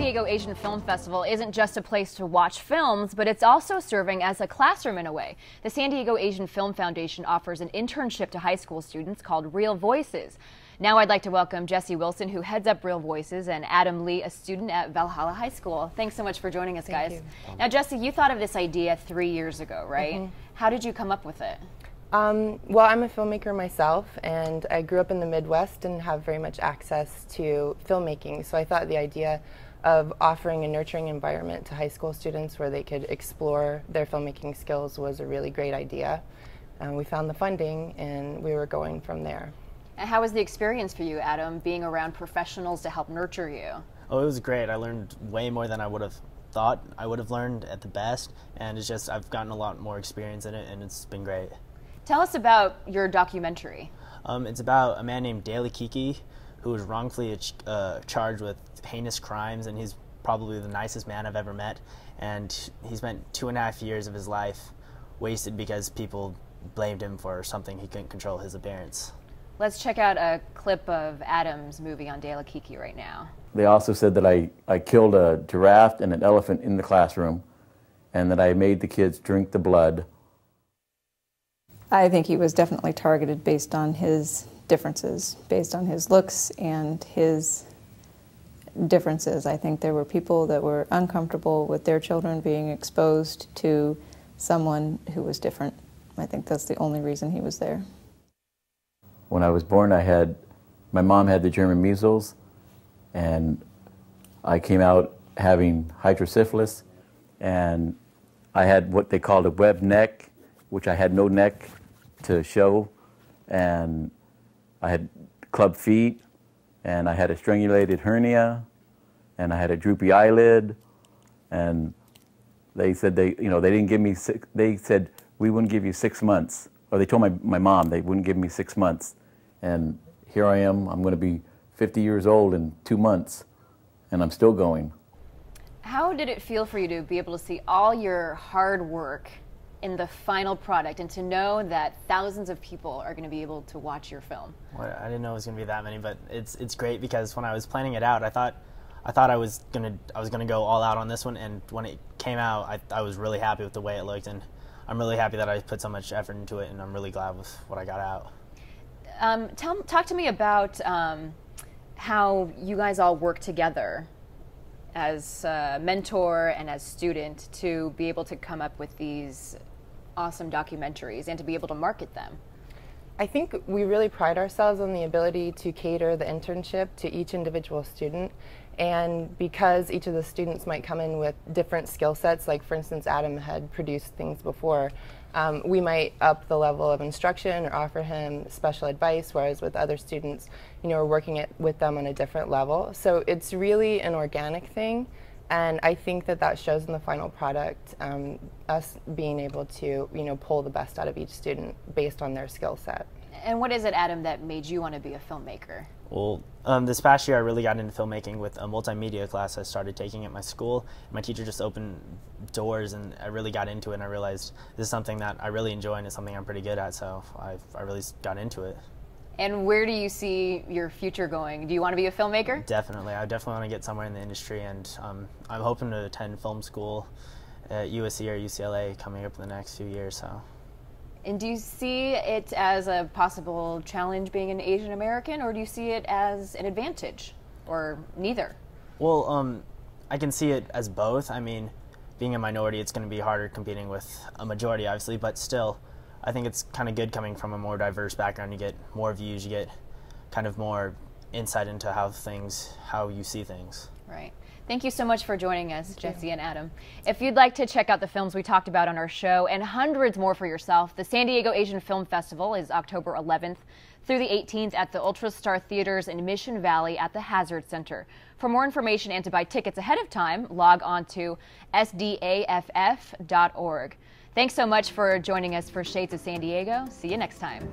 Diego Asian Film Festival isn't just a place to watch films, but it's also serving as a classroom in a way. The San Diego Asian Film Foundation offers an internship to high school students called Real Voices. Now I'd like to welcome Jessie Wilson, who heads up Real Voices, and Adam Lee, a student at Valhalla High School. Thanks so much for joining us, guys. Now, Jessie, you thought of this idea 3 years ago, right? How did you come up with it? Well, I'm a filmmaker myself, and I grew up in the Midwest and have very much access to filmmaking. So I thought the idea of offering a nurturing environment to high school students where they could explore their filmmaking skills was a really great idea. We found the funding, and we were going from there. And how was the experience for you, Adam, being around professionals to help nurture you? Oh, it was great. I learned way more than I would have thought I would have learned at the best, and it's just I've gotten a lot more experience in it, and it's been great. Tell us about your documentary. It's about a man named Daly Kiki who was wrongfully charged with heinous crimes, and he's probably the nicest man I've ever met, and he spent 2.5 years of his life wasted because people blamed him for something he couldn't control, his appearance. Let's check out a clip of Adam's movie on Daly Kiki right now. They also said that I killed a giraffe and an elephant in the classroom, and that I made the kids drink the blood. I think he was definitely targeted based on his differences, based on his looks and his differences. I think there were people that were uncomfortable with their children being exposed to someone who was different. I think that's the only reason he was there. When I was born, my mom had the German measles, and I came out having hydrocephalus, and I had what they called a webbed neck, which I had no neck to show, and I had club feet, and I had a strangulated hernia, and I had a droopy eyelid, and they said they didn't give me they said we wouldn't give you 6 months, or they told my mom they wouldn't give me 6 months, and here I am. I'm going to be 50 years old in 2 months, and I'm still going. How did it feel for you to be able to see all your hard work in the final product, and to know that thousands of people are going to be able to watch your film? Well, I didn't know it was going to be that many, but it's great because when I was planning it out, I thought I was gonna go all out on this one, and when it came out, I was really happy with the way it looked, and I'm really happy that I put so much effort into it, and I'm really glad with what I got out. Talk to me about how you guys all work together as mentor and as student to be able to come up with these awesome documentaries and to be able to market them. I think we really pride ourselves on the ability to cater the internship to each individual student, and because each of the students might come in with different skill sets, like for instance Adam had produced things before, we might up the level of instruction or offer him special advice, whereas with other students, we're working with them on a different level. So it's really an organic thing, and I think that shows in the final product, us being able to pull the best out of each student based on their skill set. And what is it, Adam, that made you want to be a filmmaker? Well, this past year I really got into filmmaking with a multimedia class I started taking at my school. My teacher just opened doors, and I really got into it, and I realized this is something that I really enjoy and it's something I'm pretty good at, so I really got into it. And where do you see your future going? Do you want to be a filmmaker? Definitely. I definitely want to get somewhere in the industry, and I'm hoping to attend film school at USC or UCLA coming up in the next few years. So. And do you see it as a possible challenge being an Asian American, or do you see it as an advantage, or neither? Well, I can see it as both. I mean, being a minority, it's going to be harder competing with a majority, obviously, but still, I think it's kind of good coming from a more diverse background. You get more views, you get kind of more insight into how you see things. Right. Thank you so much for joining us, Jessie and Adam. If you'd like to check out the films we talked about on our show and hundreds more for yourself, the San Diego Asian Film Festival is October 11th through the 18th at the UltraStar Theaters in Mission Valley at the Hazard Center. For more information and to buy tickets ahead of time, log on to SDAFF.org. Thanks so much for joining us for Shades of San Diego. See you next time.